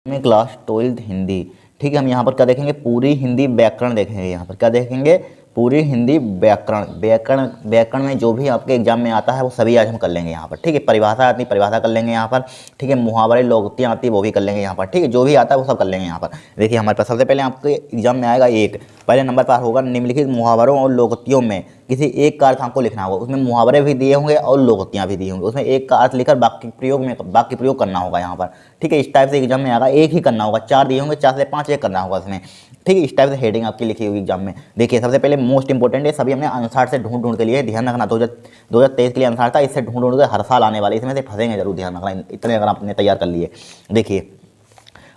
में class 12th Hindi. ठीक है, हम यहाँ पर क्या देखेंगे, पूरी हिंदी व्याकरण देखेंगे। यहाँ पर क्या देखेंगे, पूरी हिंदी व्याकरण। व्याकरण व्याकरण में जो भी आपके एग्जाम में आता है वो सभी आज हम कर लेंगे यहाँ पर। ठीक है, परिभाषा आती परिभाषा कर लेंगे यहाँ पर। ठीक है, मुहावरे लोकोक्तियाँ आती वो भी कर लेंगे यहाँ पर। ठीक है, जो भी आता है वो सब कर लेंगे यहाँ पर। देखिए हमारे पास सबसे पहले आपके एग्जाम में आएगा एक, पहले नंबर पर होगा निम्नलिखित मुहावरों और लोकोक्तियों में किसी एक का अर्थ आपको लिखना होगा। उसमें मुहावरे भी दिए होंगे और लोकोक्तियाँ भी दी होंगी। उसमें एक का अर्थ लिखकर वाक्य प्रयोग करना होगा यहाँ पर। ठीक है, इस टाइप से एग्जाम में आएगा, एक ही करना होगा, 4 दिए होंगे, 4 से 5 एक करना होगा इसमें। ठीक है, इस टाइप से हेडिंग आपकी लिखी होगी एग्जाम में। देखिए सबसे पहले मोस्ट इंपॉर्टेंट है, सभी हमने अनुसार से ढूंढ के लिए ध्यान रखना। 2023 के लिए अनुसार था, इससे ढूंढ के हर साल आने वाले इसमें से फंसेंगे जरूर, ध्यान रखना। इतने अगर आपने तैयार कर लिए। देखिए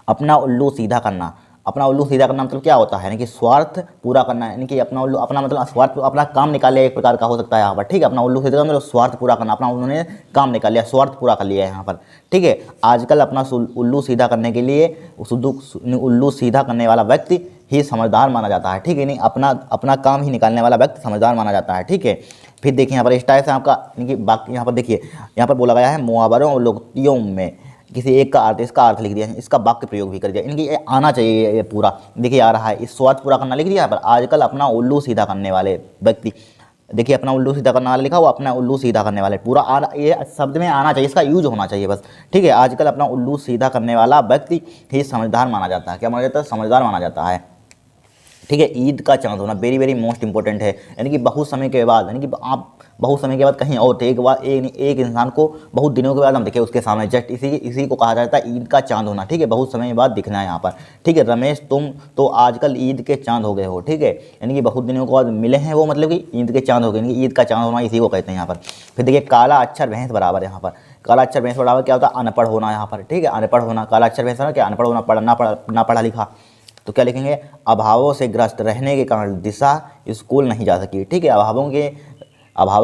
अपना उल्लू सीधा करना। अपना उल्लू सीधा करना मतलब क्या होता है, यानी कि स्वार्थ पूरा करना, यानी कि अपना उल्लू, अपना मतलब स्वार्थ, अपना काम निकाल लिया एक प्रकार का हो सकता है यहाँ पर। ठीक है, अपना उल्लू सीधा करना मतलब स्वार्थ पूरा करना, अपना उन्होंने काम निकाल लिया, स्वार्थ पूरा कर लिया है यहाँ पर। ठीक है, आजकल अपना उल्लू सीधा करने के लिए उल्लू सीधा करने वाला व्यक्ति ही समझदार माना जाता है। ठीक है, नहीं अपना काम ही निकालने वाला व्यक्ति समझदार माना जाता है। ठीक है, फिर देखिए यहाँ पर इस टाइप से आपका यानी कि बाकी यहाँ पर देखिए यहाँ पर बोला गया है मुहावरों और लोकोक्तियों में किसी एक का अर्थ, इसका अर्थ लिख दिया, इसका वाक्य प्रयोग भी कर दिया, इनकी ये आना चाहिए ये पूरा। देखिए आ रहा है, इस स्वार्थ पूरा करना लिख दिया यहाँ पर। आजकल अपना उल्लू सीधा करने वाले व्यक्ति, देखिए अपना उल्लू सीधा करने वाला लिखा हुआ, अपना उल्लू सीधा करने वाले पूरा ये शब्द में आना चाहिए, इसका यूज होना चाहिए बस। ठीक है, आजकल अपना उल्लू सीधा करने वाला व्यक्ति ही समझदार माना जाता है। क्या माना जाता है, समझदार माना जाता है। ठीक है, ईद का चांद होना वेरी वेरी मोस्ट इंपॉर्टेंट है, यानी कि बहुत समय के बाद, यानी कि आप बहुत समय के बाद कहीं और थे, एक इंसान को बहुत दिनों के बाद हम देखे उसके सामने, जस्ट इसी को कहा जाता है ईद का चांद होना। ठीक है, बहुत समय बाद दिखना है यहाँ पर। ठीक है, रमेश तुम तो आजकल ईद के चांद हो गए हो। ठीक है, यानी कि बहुत दिनों के बाद मिले हैं वो, मतलब कि ईद के चांद हो गए, यानी कि ईद का चांद होना इसी को कहते हैं यहाँ पर। फिर देखिए काला अक्षर भैंस बराबर, यहाँ पर काला अक्षर भैंस बराबर क्या होता है, अनपढ़ होना यहाँ पर। ठीक है, अनपढ़ होना, काला अक्षर भैंस होना क्या, अनपढ़ होना, ना पढ़ा लिखा। तो क्या लिखेंगे, अभावों से ग्रस्त रहने के कारण दिशा स्कूल नहीं जा सकी। ठीक है, अभावों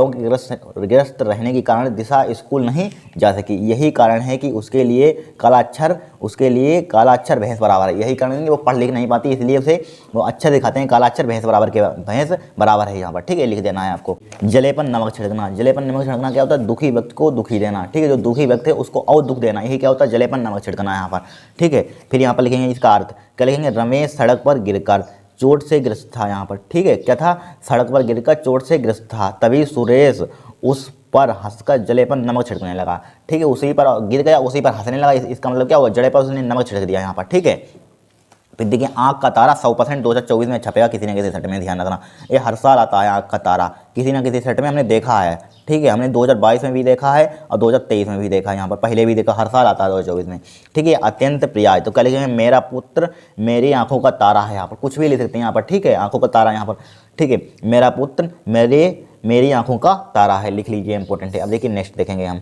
के ग्रस्त रहने के कारण दिशा स्कूल नहीं जा सकी। यही कारण है कि उसके लिए काला अक्षर भैंस बराबर है। यही कारण है कि वो पढ़ लिख नहीं पाती, इसलिए उसे वो अच्छा दिखाते हैं, काला अक्षर भैंस बराबर है यहाँ पर। ठीक है, लिख देना है आपको। जलेपन नमक छिड़कना। जलेपन नमक छिड़कना क्या होता है, दुखी व्यक्ति को दुखी देना। ठीक है, जो दुखी व्यक्ति है उसको और दुख देना, यही क्या होता है, जलेपन नमक छिड़कना यहाँ पर। ठीक है, फिर यहाँ पर लिखेंगे इसका अर्थ, क्या लिखेंगे, रमेश सड़क पर गिरकर चोट से ग्रस्त था यहाँ पर। ठीक है, क्या था, सड़क पर गिरकर चोट से ग्रस्त था, तभी सुरेश उस पर हंसकर जले पर नमक छिड़कने लगा। ठीक है, उसी पर गिर गया, उसी पर हंसने लगा, इसका मतलब क्या हुआ, जड़े पर उसने नमक छिड़क दिया यहाँ पर। ठीक है, फिर देखिए आँख का तारा 100% 2024 में छपेगा किसी न किसी सेट में, ध्यान रखना। ये हर साल आता है आँख का तारा, किसी न किसी सेट में हमने देखा है। ठीक है, हमने 2022 में भी देखा है और 2023 में भी देखा है, यहाँ पर पहले भी देखा, हर साल आता है 2024 में। ठीक है, अत्यंत प्रिय है, तो क्या लिखेंगे, मेरा पुत्र मेरी आँखों का तारा है। यहाँ पर कुछ भी लिख सकते हैं यहाँ पर। ठीक है, आँखों का तारा यहाँ पर। ठीक है, मेरा पुत्र मेरी आँखों का तारा है, लिख लीजिए, इंपॉर्टेंट है। अब देखिए नेक्स्ट देखेंगे हम।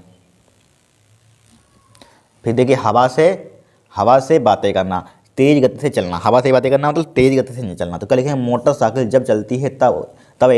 फिर देखिए हवा से बातें करना, तेज गति से चलना। हवा से बातें करना मतलब तेज गति से नहीं चलना। तो क्या लिखेंगे, मोटरसाइकिल जब चलती है तब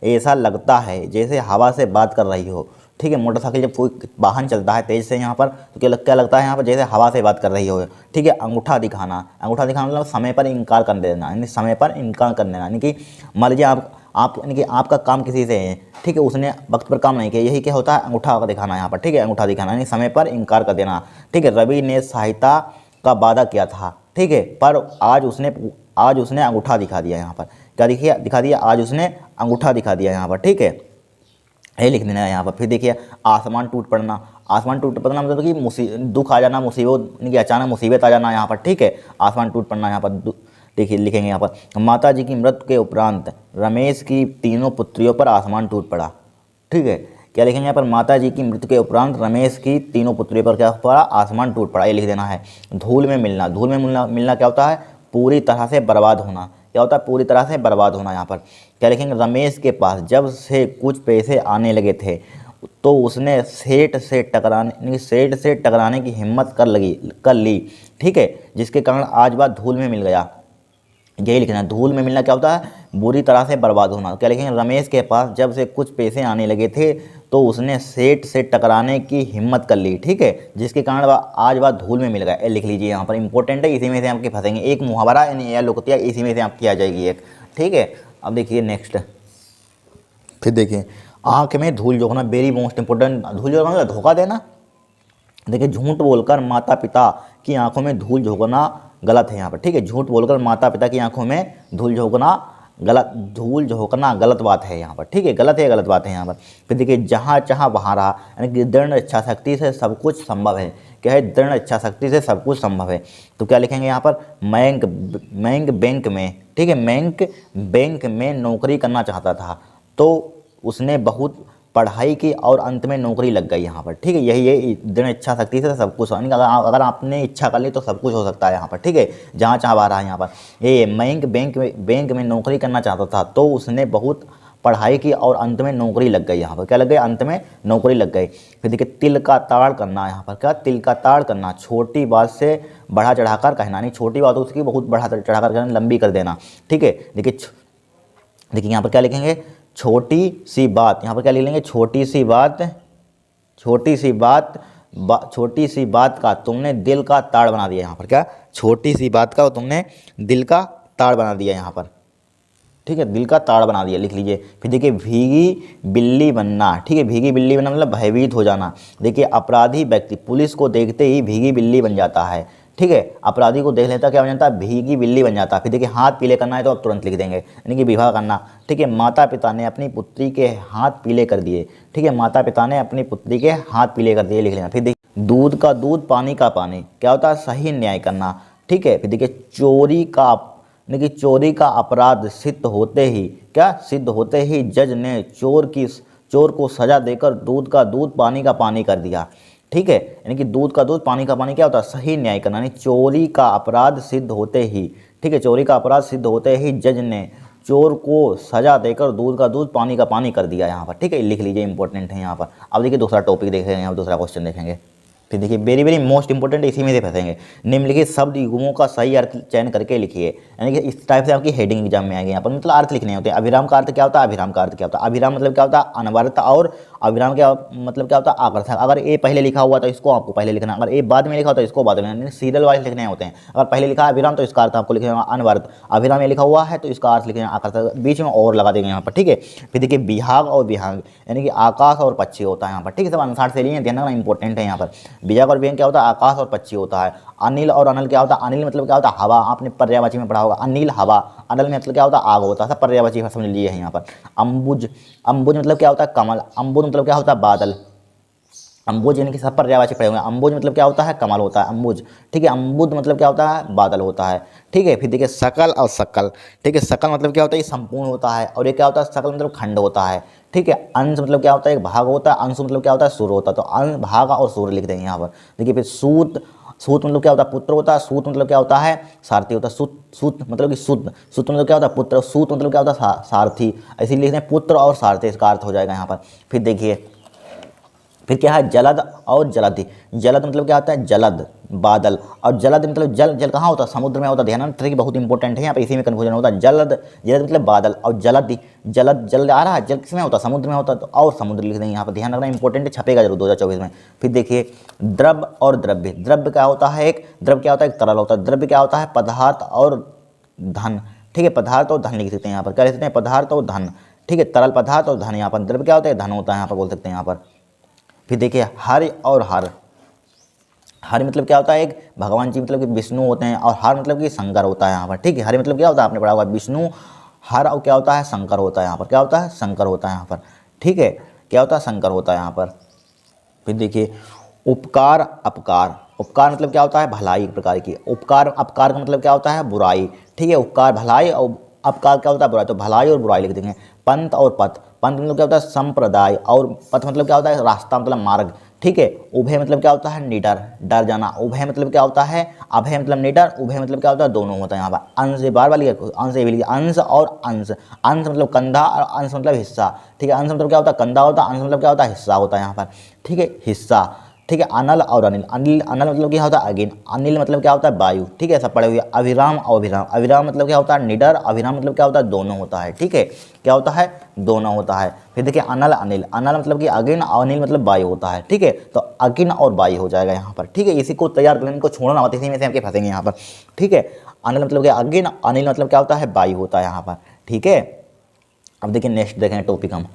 ऐसा लगता है जैसे हवा से बात कर रही हो। ठीक है, मोटरसाइकिल जब कोई वाहन चलता है तेज से यहाँ पर, तो क्या लगता है यहाँ पर, जैसे हवा से बात कर रही हो। ठीक है, अंगूठा दिखाना मतलब समय पर इनकार कर देना, यानी समय पर इनकार कर देना, यानी कि मान लीजिए आप यानी कि आपका काम किसी से है। ठीक है, उसने वक्त पर काम नहीं किया, यही क्या होता है, अंगूठा दिखाना यहाँ पर। ठीक है, अंगूठा दिखाना यानी समय पर इनकार कर देना। ठीक है, रवि ने सहायता का वादा किया था। ठीक है, पर आज उसने अंगूठा दिखा दिया यहाँ पर। क्या दिखा दिया, आज उसने अंगूठा दिखा दिया यहाँ पर। ठीक है, ये लिख देना है यहाँ पर। फिर देखिए आसमान टूट पड़ना मतलब कि दुख आ जाना, मुसीबत यानी कि अचानक मुसीबत आ जाना यहाँ पर। ठीक है, आसमान टूट पड़ना यहाँ पर। देखिए लिखेंगे यहाँ पर, माता जी की मृत्यु के उपरांत रमेश की तीनों पुत्रियों पर आसमान टूट पड़ा। ठीक है, क्या लिखेंगे यहाँ पर, माता जी की मृत्यु के उपरांत रमेश की तीनों पुत्रियों पर क्या पड़ा, आसमान टूट पड़ा, ये लिख देना है। धूल में मिलना क्या होता है, पूरी तरह से बर्बाद होना। क्या होता है, पूरी तरह से बर्बाद होना यहाँ पर। क्या लिखेंगे, रमेश के पास जब से कुछ पैसे आने लगे थे तो उसने सेठ से टकराने की हिम्मत कर ली। ठीक है, जिसके कारण आज बात धूल में मिल गया, यही लिखना है। धूल में मिलना क्या होता है, बुरी तरह से बर्बाद होना। क्या लिखेंगे, रमेश के पास जब से कुछ पैसे आने लगे थे तो उसने सेठ से टकराने की हिम्मत कर ली। ठीक है, जिसके कारण आज बात धूल में मिल गया, लिख लीजिए यहाँ पर, इंपॉर्टेंट है, इसी में से आपके फंसेंगे। एक मुहावरा यानी या लोकोक्तियाँ इसी में से आपकी आ जाएगी एक। ठीक है, अब देखिए नेक्स्ट। फिर देखिए आँख में धूल झोंकना, वेरी मोस्ट इंपॉर्टेंट। धूल झोंकना मतलब धोखा देना, देखिए झूठ बोलकर माता पिता की आंखों में धूल झोंकना गलत है यहाँ पर, ठीक है। झूठ बोलकर माता पिता की आंखों में धूल झोंकना गलत बात है यहाँ पर, ठीक है, गलत है, गलत बात है यहाँ पर। फिर देखिए जहाँ चाह वहाँ रहा, यानी कि दृढ़ इच्छा शक्ति से सब कुछ संभव है। क्या है? दृढ़ इच्छा शक्ति से सब कुछ संभव है। तो क्या लिखेंगे यहाँ पर? मैंग बैंक में, ठीक है, मैंग बैंक में नौकरी करना चाहता था, तो उसने बहुत पढ़ाई की और अंत में नौकरी लग गई यहाँ पर, ठीक है। यही ये दृढ़ इच्छा शक्ति से सब कुछ, यानी अगर आपने इच्छा कर ली तो सब कुछ हो सकता है यहाँ पर, ठीक है। जहाँ चाह रहा है यहाँ पर, ये मैंग बैंक में नौकरी करना चाहता था, तो उसने बहुत पढ़ाई की और अंत में नौकरी लग गई यहाँ पर। क्या लग गई? अंत में नौकरी लग गई। फिर देखिए तिल का ताड़ करना यहाँ पर, क्या? तिल का ताड़ करना, छोटी बात से बढ़ा चढ़ाकर कहना, नहीं छोटी बात उसकी बहुत बढ़ा चढ़ाकर कहना, लंबी कर देना, ठीक है। देखिए यहाँ पर क्या लिखेंगे? छोटी सी बात, यहाँ पर क्या लिख लेंगे? छोटी सी बात का तुमने दिल का ताड़ बना दिया यहाँ पर। क्या? छोटी सी बात का तुमने दिल का ताड़ बना दिया यहाँ पर, ठीक है, दिल का ताड़ बना दिया, लिख लीजिए। फिर देखिए भीगी बिल्ली बनना, ठीक है, भीगी बिल्ली बनना मतलब भयभीत हो जाना। देखिए अपराधी व्यक्ति पुलिस को देखते ही भीगी बिल्ली बन जाता है, ठीक है, अपराधी को देख लेता क्या बन जाता है? भीगी बिल्ली बन जाता है। फिर देखिए हाथ पीले करना है तो आप तुरंत लिख देंगे, यानी कि विवाह करना, ठीक है। माता पिता ने अपनी पुत्री के हाथ पीले कर दिए, ठीक है, माता पिता ने अपनी पुत्री के हाथ पीले कर दिए, लिख लेना। फिर देखिए दूध का दूध पानी का पानी, क्या होता है? सही न्याय करना, ठीक है। फिर देखिए चोरी का अपराध सिद्ध होते ही, क्या? सिद्ध होते ही जज ने चोर को सजा देकर दूध का दूध पानी का पानी कर दिया, ठीक है। यानी कि दूध का दूध पानी का पानी क्या होता है? सही न्याय करना, यानी चोरी का अपराध सिद्ध होते ही, ठीक है, चोरी का अपराध सिद्ध होते ही जज ने चोर को सजा देकर दूध का दूध पानी का पानी कर दिया यहाँ पर, ठीक है, लिख लीजिए, इंपॉर्टेंट है यहाँ पर। अब देखिए दूसरा टॉपिक देखेंगे, यहाँ दूसरा क्वेश्चन देखेंगे। फिर देखिए वेरी वेरी मोस्ट इंपॉर्टेंट, इसी में से फंसेंगे। निम्नलिखित शब्द युग्मों का सही अर्थ चयन करके लिखिए, यानी कि इस टाइप से आपकी हेडिंग एग्जाम में आएगी यहाँ पर, मतलब अर्थ लिखने होते हैं। अभिराम का अर्थ क्या होता है? अभिराम का अर्थ क्या होता है? अभिराम मतलब क्या होता है? अनवरत, और अभिराम क्या मतलब क्या होता है? आकर्षक। अगर ए पहले लिखा हुआ तो इसको आपको पहले लिखना, अगर ए बाद में लिखा हो तो इसको बाद में लिखना, सीरियल वाइज लिखने होते हैं। अगर पहले लिखा है अभिराम तो इसका अर्थ आपको लिखना अनवरत, अभिराम ये लिखा हुआ है तो इसका अर्थ लिखना आकर्षक, बीच में और लगा देंगे यहाँ पर, ठीक है। फिर देखिए विभाग और विहांग, यानी कि आकाश और पक्षी होता है यहाँ पर, ठीक है, सब अनुसार से लिए, ध्यान रखना इंपॉर्टेंट है यहाँ पर। विभाग और विहांग क्या होता है? आकाश और पक्षी होता है। अनिल और अनल क्या होता है? अनिल मतलब क्या होता है? हवा, आपने पर्यायवाची में पढ़ा होगा, अनिल हवा, अनल में मतलब क्या होता है? आग होता है, सब पर्यायवाची समझ लीजिए है यहाँ पर। अंबुज मतलब क्या होता है? कमल। अंबुज मतलब क्या होता है? बादल। अंबुज यानी कि सब पर्यायवाची पढ़े होंगे। अंबुज मतलब क्या होता है? कमल होता है, अंबुज, ठीक है। अंबुद मतलब क्या होता है? बादल होता है, ठीक है। फिर देखिए सकल और सकल, ठीक है, सकल मतलब क्या होता है? ये संपूर्ण होता है, और ये क्या होता है? सकल मतलब खंड होता है, ठीक है। अंश मतलब क्या होता है? एक भाग होता है, अंश मतलब क्या होता है? सूर्य होता है, तो अंश, भाग और सूर्य लिख देंगे यहाँ पर। देखिए फिर सूत मतलब क्या होता है? पुत्र होता है। सूत मतलब क्या होता है? सारथी होता है। सूत मतलब कि शुद्ध, सूत मतलब क्या होता है? पुत्र। सूत मतलब क्या होता है? सारथी, ऐसे लिखते हैं, पुत्र और सारथी, इसका अर्थ हो जाएगा यहाँ पर। फिर देखिए फिर क्या है? जलद और जलधि। जलद मतलब क्या होता है? जलद, बादल, और जलद मतलब जल कहाँ होता है? समुद्र में होता है, ध्यान रखना, ट्रिक बहुत इंपॉर्टेंट है यहाँ पे, इसी में कन्फ्यूजन होता है। जलद मतलब बादल, और जलधि, जल आ रहा है, जल किसमें होता है? समुद्र में होता है, तो और समुद्र लिख देंगे यहाँ पर, ध्यान रखना इंपॉर्टेंट है, छपेगा जरूर 2024 में। फिर देखिए द्रव और द्रव्य। द्रव्य क्या होता है? एक द्रव क्या होता है? एक तरल होता है। द्रव्य क्या होता है? पदार्थ और धन, ठीक है, पदार्थ और धन लिख सकते हैं यहाँ पर, क्या लिख सकते हैं? पदार्थ और धन, ठीक है, तरल पदार्थ और धन। यहाँ पर द्रव्य क्या होता है? धन होता है यहाँ पर, बोल सकते हैं यहाँ पर। फिर देखिए हरि और हर। हरि मतलब क्या होता है? एक भगवान जी मतलब कि विष्णु होते हैं, और हर मतलब कि शंकर होता है यहाँ पर, ठीक है। हरि मतलब क्या होता है? आपने पढ़ा होगा विष्णु, हर और क्या होता है? शंकर होता है यहाँ पर, क्या होता है? शंकर होता है यहाँ पर, ठीक है, क्या होता है? शंकर होता है यहाँ पर। फिर देखिए उपकार अपकार। उपकार मतलब क्या होता है? भलाई, एक प्रकार की। उपकार अपकार का मतलब क्या होता है? बुराई, ठीक है। उपकार भलाई और अपकार क्या होता है? बुराई, तो भलाई और बुराई लिख देंगे। पंथ और पथ। पंथ मतलब क्या होता है? संप्रदाय, और पथ मतलब क्या होता है? रास्ता मतलब मार्ग, ठीक है। उभय मतलब क्या होता है? निडर, डर जाना। उभय मतलब क्या होता है? अभय मतलब निडर, उभय मतलब क्या होता है? दोनों होता है यहाँ पर। अंश बार वाली अंश भी लिखिए, अंश और अंश। अंश मतलब कंधा और अंश मतलब हिस्सा, ठीक है। अंश मतलब क्या होता है? कंधा होता है, अंश मतलब क्या होता है? हिस्सा होता है यहाँ पर, ठीक है, हिस्सा, ठीक है। अनल और अनिल। अनल मतलब क्या होता है? अगिन। अनिल मतलब क्या होता है? वायु, ठीक है, सब पढ़े हुए। अभिराम और अभिराम। अभिराम मतलब क्या होता है? निडर। अभिराम मतलब क्या होता है? दोनों होता है, ठीक है, क्या होता है? दोनों होता है। फिर देखिए अनल अनिल। अनल मतलब कि अगिन, अनिल मतलब वायु होता है, ठीक है, तो अगिन और वायु हो जाएगा यहाँ पर, ठीक है। इसी को तैयार करने को छोड़ना मत, इसी में से हमके फंसेंगे यहाँ पर, ठीक है। अनल मतलब क्या? अगिन। अनिल मतलब क्या होता है? वायु होता है यहाँ पर, ठीक है। अब देखिए नेक्स्ट देखें टॉपिक हम।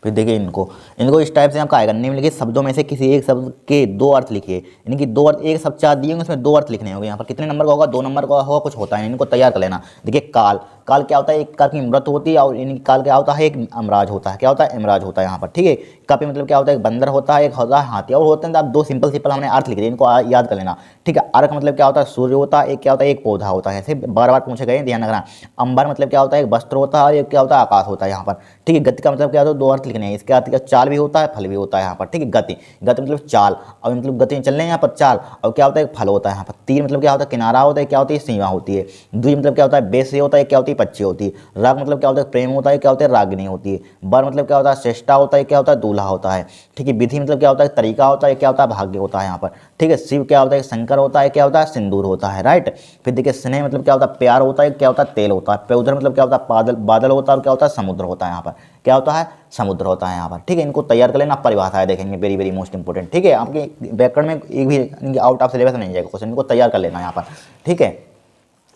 फिर देखिए इनको इनको इस टाइप से आपका आएगा, निम्नलिखित शब्दों में से किसी एक शब्द के दो अर्थ लिखिए, यानी कि दो अर्थ, एक शब्द चार दिए होंगे उसमें दो अर्थ लिखने होंगे। यहाँ पर कितने नंबर का होगा, 2 नंबर का होगा, कुछ होता है, इनको तैयार कर लेना। देखिए काल, काल क्या होता है, एक प्रकार की मृत होती है, और इनकी काल क्या होता है, एक अमराज होता है, क्या होता है, अमराज होता है यहाँ पर, ठीक है। कापी मतलब क्या होता है, एक बंदर होता है, एक होता है हाथी, और होते हैं तो आप दो सिंपल हमने अर्थ लिख दिए, इनको याद कर लेना, ठीक है। अर्क मतलब क्या होता है, सूर्य होता है, एक क्या होता है, एक पौधा होता है, ऐसे बार बार पूछे गए, ध्यान रखना। अंबर मतलब क्या होता है, एक वस्त्र होता है, और एक क्या होता है, आकाश होता है यहाँ पर, ठीक है। गति का मतलब क्या होता है, दो अर्थ लिखने हैं, इसके अर्थ का चाल भी होता है, फल भी होता है यहाँ पर, ठीक है। गति, गति मतलब चाल, और मतलब गति चल रहे हैं यहाँ पर चाल, और क्या होता है, फल होता है यहाँ पर। तीर मतलब क्या होता है, किनारा होता है, क्या होती है, सीमा होती है। द्वि मतलब क्या होता है, बेस होता है, क्या होती है, पक्षी होती है। राग मतलब क्या होता है, प्रेम होता है, क्या होता है, रागिनी होती है। वर मतलब क्या होता है, श्रेष्ठा होता है, क्या होता है, दूल्हा होता है, ठीक है। विधि मतलब क्या होता है, तरीका होता है, क्या होता है, भाग्य होता है यहाँ पर, ठीक है। शिव क्या होता है, शंकर होता है, क्या होता है, सिंदूर होता है, राइट। फिर देखिए स्नेह मतलब क्या होता है, प्यार होता है, क्या होता है, तेल होता है। प्योदर मतलब क्या होता है, बादल, बादल होता है, और क्या होता है, समुद्र होता है यहाँ पर, क्या होता है, समुद्र होता है यहाँ पर, ठीक है। इनको तैयार कर लेना, परिभाषाएं देखेंगे, वेरी वेरी मोस्ट इंपोर्टेंट, ठीक है। आपके व्याकरण में एक भी आउट ऑफ सिलेबस नहीं जाएगा क्वेश्चन, इनको तैयार कर लेना यहाँ पर, ठीक है।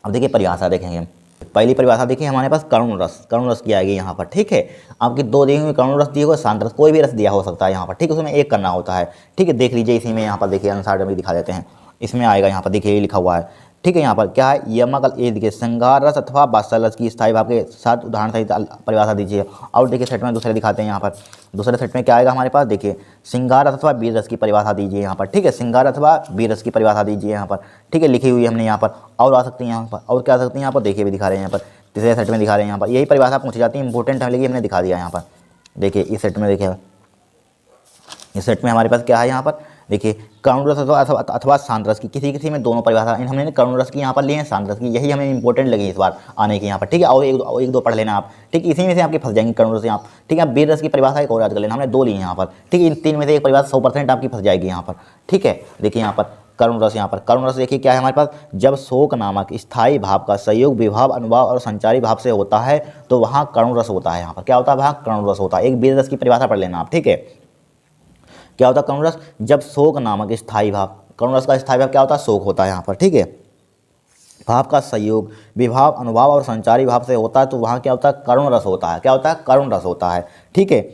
अब देखिए परिभाषा देखेंगे, पहली परिभाषा देखिए हमारे पास करुण रस, करुण रस की आएगी यहाँ पर, ठीक है। आपकी दो दिए हुए करुण रस दिए हुए, शांत रस, कोई भी रस दिया हो सकता है यहाँ पर, ठीक है। उसमें एक करना होता है, ठीक है। देख लीजिए इसी में यहाँ पर देखिए अनुसार भी दिखा देते हैं, इसमें आएगा यहाँ पर देखिए ये लिखा हुआ है, ठीक है। यहाँ पर क्या है, यमक ये देखिए श्रृंगार रस अथवा वात्सल रस की स्थायी भाव के साथ उदाहरण सहित परिभाषा दीजिए। और देखिए सेट में दूसरे दिखाते हैं यहाँ पर, दूसरे सेट में क्या आएगा हमारे पास, देखिए श्रृंगार रस अथवा वीर रस की परिभाषा दीजिए यहाँ पर, ठीक है। श्रृंगार अथवा वीर रस की परिभाषा दीजिए यहाँ पर, ठीक है, लिखी हुई है हमने यहाँ पर। और आ सकती है यहाँ पर, और क्या आ सकती है यहाँ पर, देखिए भी दिखा रहे हैं यहाँ पर, तीसरे सेट में दिखा रहे हैं यहाँ पर, यही परिभाषा पूछी जाती है, इंपॉर्टेंट है, लेकिन हमने दिखा दिया यहाँ पर। देखिए इस सेट में देखिए, इस सेट में हमारे पास क्या है यहाँ पर, देखिए करुण रस अथवा शांत रस की, किसी किसी में दोनों परिभाषा हमने करुण रस की यहाँ पर लिए हैं, शांत रस की, यही हमें इंपॉर्टेंट लगी इस बार आने की यहाँ पर, ठीक है। और एक दो पढ़ लेना आप, ठीक है, इसी में से आपके फंस जाएंगे करुण रस यहाँ, ठीक है। वीर रस की परिभाषा एक और याद कर लेना, हमने दो ली यहाँ पर, ठीक है। इन तीन में से एक परिभाषा 100% आपकी फंस जाएगी यहाँ पर, ठीक है। देखिए यहाँ पर करुण रस, यहाँ पर करुण रस देखिए क्या है हमारे पास, जब शोक नामक स्थायी भाव का संयोग विभाव अनुभाव और संचारी भाव से होता है तो वहाँ करुण रस होता है। यहाँ पर क्या होता है, वहाँ करुण रस होता है। एक वीर रस की परिभाषा पढ़ लेना आप, ठीक है। क्या होता है करुण रस, जब शोक नामक स्थायी भाव, करुण रस का स्थायी भाव क्या होता है, शोक होता है यहाँ पर, ठीक है। भाव का संयोग विभाव अनुभाव और संचारी भाव से होता है तो वहाँ क्या होता है, करुण रस होता है, क्या होता है, करुण रस होता है, ठीक है।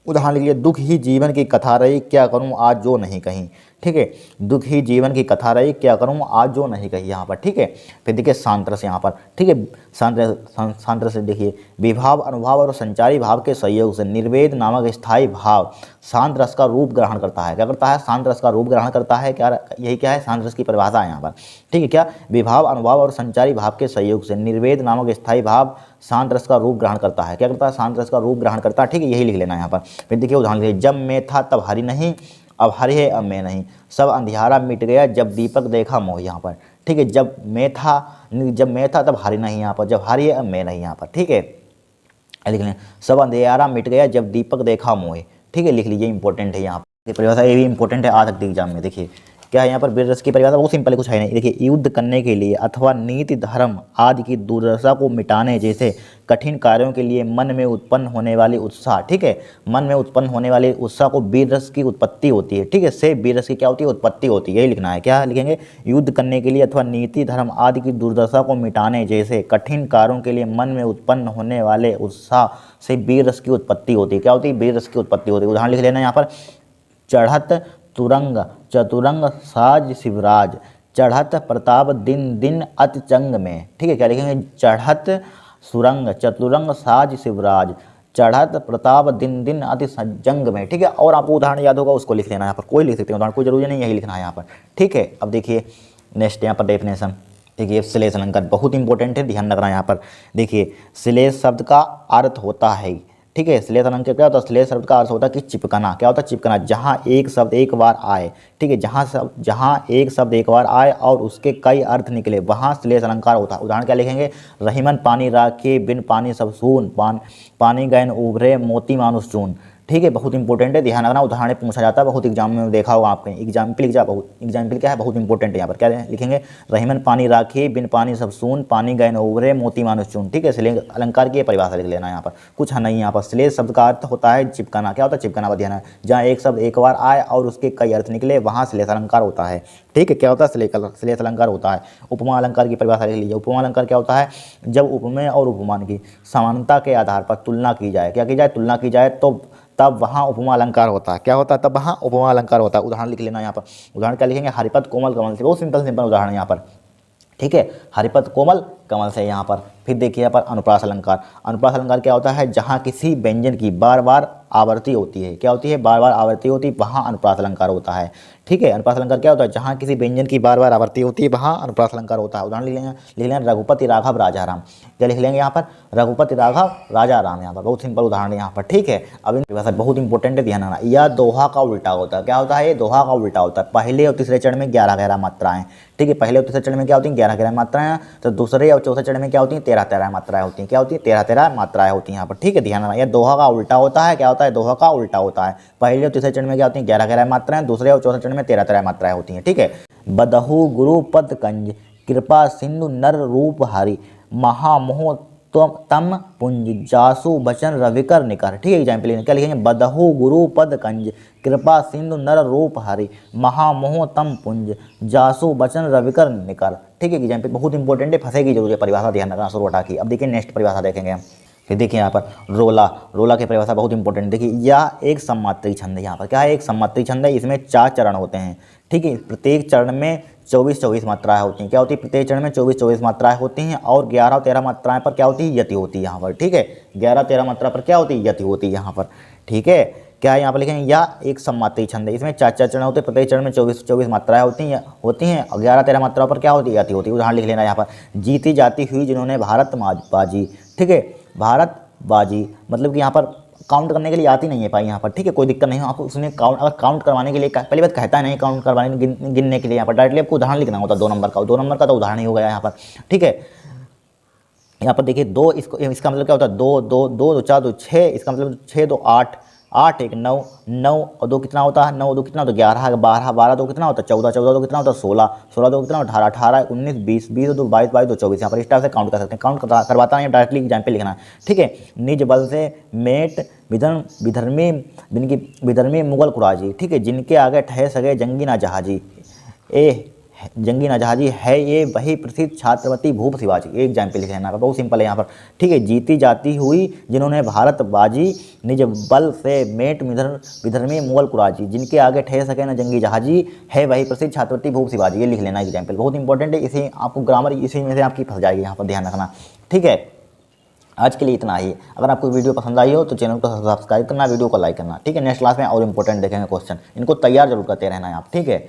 उदाहरण लिखिए, दुख ही जीवन की कथा रही, क्या करूं आज जो नहीं कहीं, ठीक है। दुख ही जीवन की कथा रही, क्या करूं आज जो नहीं कही, यहाँ पर, ठीक है। फिर देखिए शांत रस यहाँ पर, ठीक है। शांत रस देखिए, विभाव अनुभाव और संचारी भाव के संयोग से निर्वेद नामक स्थायी भाव शांत रस का रूप ग्रहण करता है। क्या करता है, शांत रस का रूप ग्रहण करता है, क्या यही क्या है, शांत रस की परिभाषा है यहाँ पर, ठीक है। क्या, विभाव अनुभाव और संचारी भाव के संयोग से निर्वेद नामक स्थायी भाव शांत रस का रूप ग्रहण करता है। क्या करता है, शांत रस का रूप ग्रहण करता है, ठीक है, यही लिख लेना यहाँ पर। फिर देखिए उदाहरण लीजिए, जब मैं था तब हरि नहीं, अब हरि है अब मैं नहीं, सब अंधियारा मिट गया जब दीपक देखा मोह, यहाँ पर, ठीक है। जब मैं था तब हरि नहीं, यहाँ पर, जब हरि है अब मैं नहीं, यहाँ पर, ठीक है, लिख लें। सब अंधियारा मिट गया जब दीपक देखा मोह, ठीक है, लिख लीजिए, इंपॉर्टेंट है यहाँ पर परिभाषा, ये भी इंपॉर्टेंट है, आ सकती है एग्जाम में। देखिए क्या है यहाँ पर, वीर रस की परिभाषा बहुत सिंपल है, कुछ है नहीं। देखिए युद्ध करने के लिए अथवा नीति धर्म आदि की दुर्दशा को मिटाने जैसे कठिन कार्यों के लिए मन में उत्पन्न होने वाली उत्साह, ठीक है, मन में उत्पन्न होने वाले उत्साह को वीर रस की उत्पत्ति होती है, ठीक है। से वीर रस की क्या होती है, उत्पत्ति होती है, यही लिखना है। क्या लिखेंगे, युद्ध करने के लिए अथवा नीति धर्म आदि की दुर्दशा को मिटाने जैसे कठिन कार्यों के लिए मन में उत्पन्न होने वाले उत्साह से वीर रस की उत्पत्ति होती है। क्या होती है, वीर रस की उत्पत्ति होती है। उदाहरण लिख लेना यहाँ पर, चढ़त तुरंग चतुरंग साज शिवराज, चढ़त प्रताप दिन दिन अति चंग में, ठीक है। क्या लिखेंगे, चढ़त सुरंग चतुरंग साज शिवराज, चढ़त प्रताप दिन दिन अति जंग में, ठीक है। और आपको उदाहरण याद होगा उसको लिख लेना यहाँ पर, कोई लिख सकते हैं उदाहरण, कोई जरूरी नहीं यही लिखना है यहाँ पर, ठीक है। अब देखिए नेक्स्ट यहाँ पर डेफिनेशन, देखिए श्लेष अलंकार बहुत इंपॉर्टेंट है, ध्यान रखना यहाँ पर। देखिए श्लेष शब्द का अर्थ होता है, ठीक है, श्लेष अलंकार क्या होता है, श्लेष शब्द का अर्थ होता है कि चिपकना, क्या होता है, चिपकना, जहाँ एक शब्द एक बार आए, ठीक है, जहाँ एक शब्द एक बार आए और उसके कई अर्थ निकले वहाँ श्लेष अलंकार होता है। उदाहरण क्या लिखेंगे, रहीमन पानी राखे बिन पानी सब सून, पानी गैन उभरे मोती मानुष चून, ठीक है, बहुत इंपॉर्टेंट है, ध्यान रखना। उदाहरण पूछा जाता है, बहुत एग्जाम में देखा होगा आपने, एग्जाम्पल क्या है, बहुत इंपॉर्टेंट है यहाँ पर। क्या लिखेंगे, रहीमन पानी राखी बिन पानी सब सून, पानी गए न उभरे मोती मानुष चून, ठीक है। श्लेष अलंकार की परिभाषा लिख लेना यहाँ पर, कुछ है नहीं यहाँ पर। श्लेष शब्द का अर्थ होता है चिपकाना, क्या होता है, चिपकाना का ध्यान है, जहाँ एक शब्द एक बार आए और उसके कई अर्थ निकले वहाँ श्लेष अलंकार होता है, ठीक है। क्या होता है? श्लेष अलंकार होता है। उपमा अलंकार की परिभाषा लिख लीजिए। उपमा अलंकार क्या होता है? जब उपमेय और उपमान की समानता के आधार पर तुलना की जाए, क्या की जाए? तुलना की जाए, तो तब वहाँ उपमा अलंकार होता है। क्या होता है? तब वहाँ उपमा अलंकार होता है। उदाहरण लिख लेना यहाँ पर। उदाहरण क्या लिखेंगे? हरिपद कोमल कमल से। बहुत सिंपल उदाहरण है यहाँ पर, ठीक है। हरिपद कोमल कमल से यहाँ पर। फिर देखिए यहाँ पर अनुप्रास अलंकार। अनुप्रास अलंकार क्या होता है? जहाँ किसी व्यंजन की बार बार आवृत्ति होती है। क्या होती है? बार बार आवृत्ति होती है, वहाँ अनुप्रास अलंकार होता है, ठीक है। अनुप्रास अलंकार क्या होता है? जहाँ किसी व्यंजन की बार बार आवृत्ति होती है, वहाँ अनुप्रास अलंकार होता है। उदाहरण लिख लेंगे रघुपति राघव राजा राम। क्या लिख लेंगे यहाँ पर? रघुपति राघव राजा राम। यहाँ पर बहुत सिंपल उदाहरण है यहाँ पर, ठीक है। अब इन भाषा बहुत इंपॉर्टेंट है, ध्यान रखना। यह दोहा का उल्टा होता है। क्या होता है? ये दोहा का उल्टा होता है। पहले और तीसरे चरण में 11 मात्राएं, ठीक है। पहले और तीसरे चरण में क्या होती हैं? 11 मात्राएं। तो दूसरे और चौथे चरण में क्या होती हैं? 13 मात्राएं होती हैं। क्या होती है? 13 मात्राएं होती हैं यहाँ पर, ठीक है। ध्यान रखना, यह दोहा का उल्टा होता है। क्या होता है? दोहा का उल्टा होता है। पहले और तीसरे चरण में क्या होती हैं? 11 मात्राएं। दूसरे और चौथे चरण में 13 मात्राएं होती हैं, ठीक है। बदहु गुरु पद कंज कृपा सिंधु नर रूप हरि महामोह तम पुंज जासु बचन रविकर निकर, ठीक है। एग्जाम्पल क्या लिखेंगे? बदहु गुरु पद कंज कृपा सिंधु नर रूप हरि महामोह तम पुंज जासु बचन रविकर निकर, ठीक है। एग्जाम्पल बहुत इंपॉर्टेंट है, फंसेगी जरूर परिभाषा, ध्यान रखना शुरू हटा की। अब देखिए नेक्स्ट परिभाषा देखेंगे हम। फिर देखिए यहाँ पर रोला की परिभाषा बहुत इंपॉर्टेंट। देखिए यह एक सम्मात्री छंद है। यहाँ पर क्या है? एक सम्मात्री छंद है। इसमें 4 चरण होते हैं, ठीक है। प्रत्येक चरण में 24 मात्राएं होती हैं। क्या होती है? प्रत्येक चरण में 24 मात्राएं होती हैं और 11 और 13 मात्राएं पर क्या होती है? यति होती है यहाँ पर, ठीक है। 11-13 मात्रा पर क्या होती है? यति होती है यहाँ पर, ठीक है। क्या है यहाँ पर लिखेंगे? या एक सम्मात्री छंद है। इसमें 4 चरण होते हैं। प्रत्येक चरण में 24 मात्राएं होती हैं और 11-13 मात्राओं पर क्या होती है? यति होती है। उदाहरण लिख लेना यहाँ पर। जीती जाती हुई जिन्होंने भारत बाजी, ठीक है। भारत बाजी मतलब कि यहाँ पर काउंट करने के लिए आती नहीं है पाई यहाँ पर, ठीक है। कोई दिक्कत नहीं है आपको उसमें अगर काउंट करवाने के लिए पहली बात कहता है नहीं, काउंट करवाने गिनने के लिए यहाँ पर डायरेक्टली आपको उदाहरण लिखना होता है 2 नंबर का। 2 नंबर का तो उदाहरण ही हो गया यहाँ पर, ठीक है। यहाँ पर देखिए 2, इसका मतलब क्या होता है? 2 2 2 4 2 6, इसका मतलब 6 2 8 8 1 9 9 और 2 कितना होता है? 9 2 कितना होता है? 11 12 12 2 कितना होता है? 14 14 2 कितना होता है? 16 16 2 कितना होता है? 18 18 19 20 20 2 22 22 2 24। यहाँ पर इस टाइप से काउंट कर सकते हैं। काउंट करवाता है डायरेक्टली एग्जाम्पल लिखना है, ठीक है। निज बल से मेट विधर्मी मुगल कुराजी, ठीक है। जिनके आगे ठहर सके जंगी ना जहाजी जंगी ना जहाजी है ये वही प्रसिद्ध छत्रपति भूप शिवाजी। एक एग्जाम्पल लिख लेना, बहुत सिंपल है यहाँ पर, ठीक है। जीती जाती हुई जिन्होंने भारत बाजी निज बल से मेट विधर्मी मुगल कुराजी जिनके आगे ठहर सके ना जंगी जहाजी है वही प्रसिद्ध छत्रपति भूप शिवाजी। ये लिख लेना एग्जाम्पल, बहुत इंपॉर्टेंट है। इसे आपको ग्रामर इसी में से आपकी फंस जाएगी, यहाँ पर ध्यान रखना, ठीक है। आज के लिए इतना ही। अगर आपको वीडियो पसंद आई हो तो चैनल को सब्सक्राइब करना, वीडियो को लाइक करना, ठीक है। नेक्स्ट क्लास में और इंपॉर्टेंट देखेंगे क्वेश्चन, इनको तैयार जरूर करते रहना है आप, ठीक है।